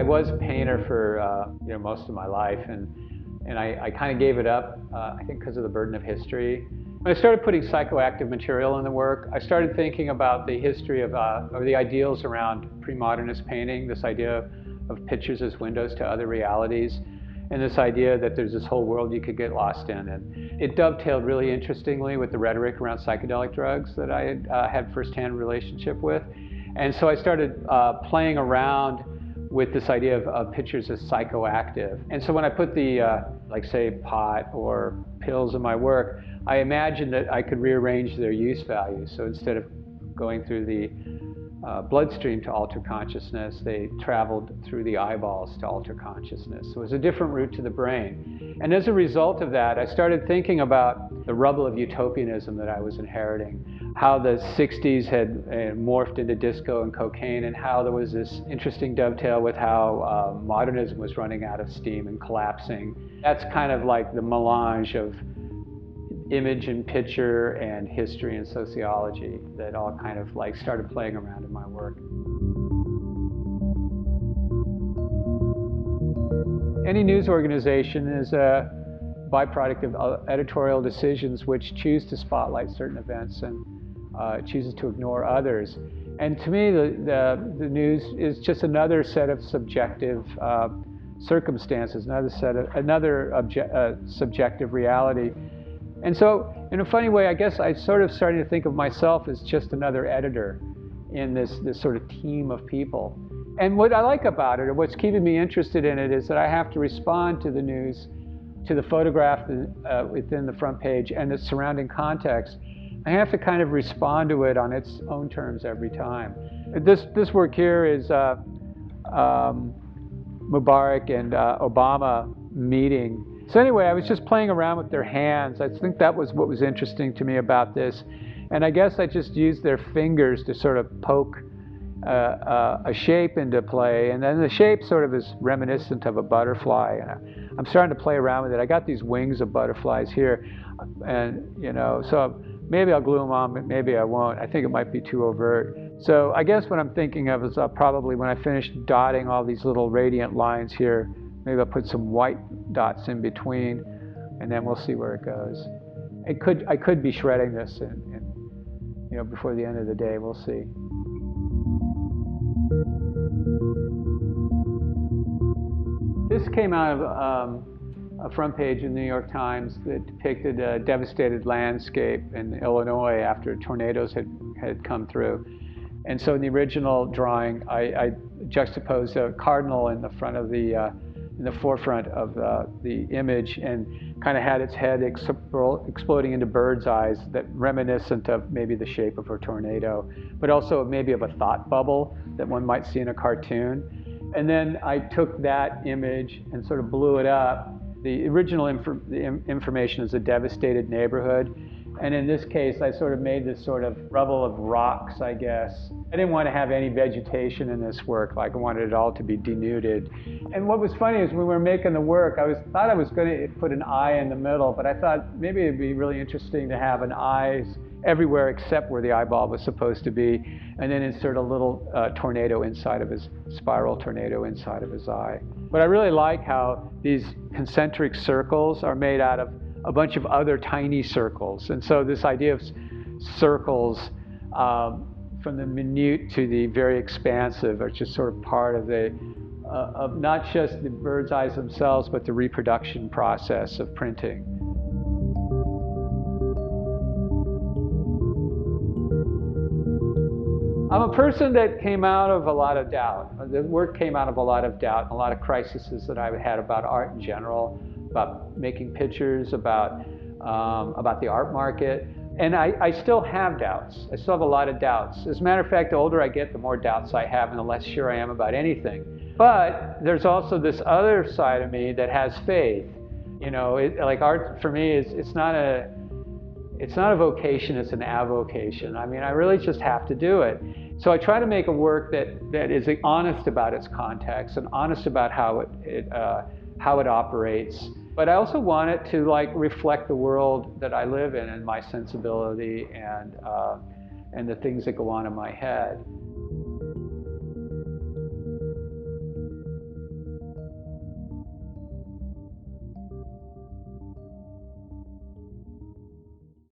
was a painter for most of my life, and I kind of gave it up, I think because of the burden of history. When I started putting psychoactive material in the work, I started thinking about the history of, or the ideals around pre-modernist painting, this idea of pictures as windows to other realities, and this idea that there's this whole world you could get lost in. And it dovetailed really interestingly with the rhetoric around psychedelic drugs that I had firsthand relationship with. And so I started playing around with this idea of pictures as psychoactive. And so when I put the, like say, pot or pills in my work, I imagined that I could rearrange their use value. So instead of going through the bloodstream to alter consciousness, they traveled through the eyeballs to alter consciousness. So it was a different route to the brain. And as a result of that, I started thinking about the rubble of utopianism that I was inheriting, how the 60s had morphed into disco and cocaine, and how there was this interesting dovetail with how modernism was running out of steam and collapsing. That's kind of like the melange of image and picture and history and sociology that all kind of like started playing around in my work. Any news organization is a byproduct of editorial decisions which choose to spotlight certain events and chooses to ignore others. And to me, the news is just another set of subjective circumstances, another subjective reality. And so, in a funny way, I guess I sort of started to think of myself as just another editor in this sort of team of people. And what I like about it, or what's keeping me interested in it, is that I have to respond to the news, to the photograph within the front page and the surrounding context. I have to kind of respond to it on its own terms every time. This work here is Mubarak and Obama meeting. So anyway, I was just playing around with their hands. I think that was what was interesting to me about this. And I guess I just used their fingers to sort of poke a shape into play. And then the shape sort of is reminiscent of a butterfly. And I'm starting to play around with it. I got these wings of butterflies here. And, so maybe I'll glue them on, but maybe I won't. I think it might be too overt. So I guess what I'm thinking of is probably when I finish dotting all these little radiant lines here, maybe I'll put some white dots in between, and then we'll see where it goes. I could be shredding this, and before the end of the day, we'll see. This came out of a front page in the New York Times that depicted a devastated landscape in Illinois after tornadoes had come through. And so in the original drawing, I juxtaposed a cardinal in the front of in the forefront of the image, and kind of had its head exploding into bird's eyes that reminiscent of maybe the shape of a tornado, but also maybe of a thought bubble that one might see in a cartoon. And then I took that image and sort of blew it up. The original information is a devastated neighborhood. And in this case, I sort of made this sort of rubble of rocks, I guess. I didn't want to have any vegetation in this work. Like, I wanted it all to be denuded. And what was funny is when we were making the work, I thought I was going to put an eye in the middle, but I thought maybe it'd be really interesting to have an eye everywhere except where the eyeball was supposed to be, and then insert a little spiral tornado inside of his eye. But I really like how these concentric circles are made out of a bunch of other tiny circles. And so this idea of circles from the minute to the very expansive are just sort of part of of not just the bird's eyes themselves, but the reproduction process of printing. I'm a person that came out of a lot of doubt. The work came out of a lot of doubt, a lot of crises that I had about art in general, about making pictures, about the art market. And I still have doubts. I still have a lot of doubts. As a matter of fact, the older I get, the more doubts I have and the less sure I am about anything. But there's also this other side of me that has faith. Like art for me it's not a vocation, it's an avocation. I mean, I really just have to do it. So I try to make a work that is honest about its context and honest about how it operates. But I also want it to reflect the world that I live in and my sensibility and the things that go on in my head.